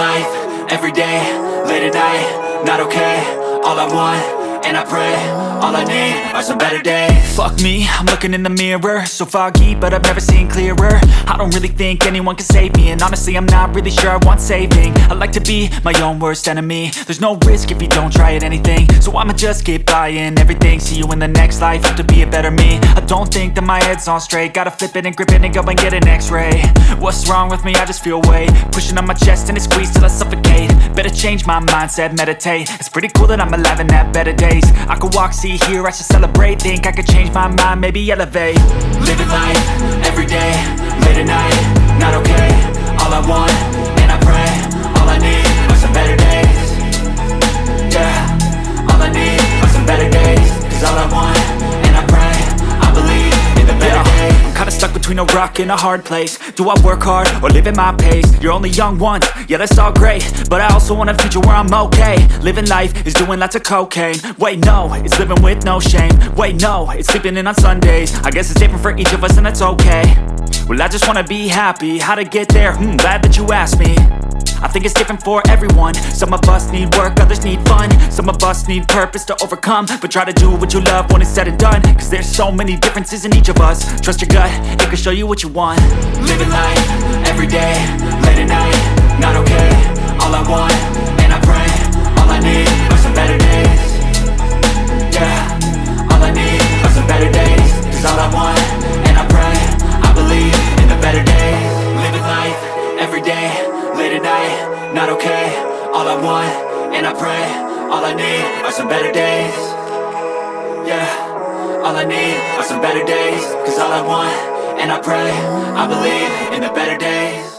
life, everyday, late at night, not okay. All I want, and I pray, all I need are some better days. Fuck me, I'm looking in the mirror, so foggy, but I've never seen clearer. I don't really think anyone can save me, and honestly I'm not really sure I want saving. I like to be my own worst enemy. There's no risk if you don't try at anything, so I'ma just keep buying everything. See you in the next life, have to be a better me. I don't think that my head's on straight, gotta flip it and grip it and go and get an x-ray. What's wrong with me? I just feel weight pushing on my chest and it squeezes till I suffocate. Better change my mindset, meditate. It's pretty cool that I'm alive and have better days. I could walk, see, hear, I should celebrate. Think I could change my mind, maybe elevate. Living life, everyday, late at night, not okay. All I want, and I pray, all I need are some better days. Yeah, all I need are some better days. Cause all I want, and I pray, I believe in the better days. I'm kinda stuck between a rock and a hard place. Do I work hard or live at my pace? You're only young once, yeah that's all great, but I also want a future where I'm okay. Living life is doing lots of cocaine. Wait no, it's living with no shame. Wait no, it's sleeping in on Sundays. I guess it's different for each of us and that's okay. Well I just wanna be happy, how to get there? Glad that you asked me. I think it's different for everyone. Some of us need work, others need fun. Some of us need purpose to overcome. But try to do what you love when it's said and done, cause there's so many differences in each of us. Trust your gut, it can show you what you want. Living life, everyday, late at night, not okay. All I want, and I pray, all I need are some better days. Yeah, all I need are some better days. Cause all I want, and I pray, I believe in the better days. Living life, everyday, late at night, not okay. All I want, and I pray, all I need are some better days. Yeah, all I need are some better days. Cause all I want, and I pray, I believe in the better days.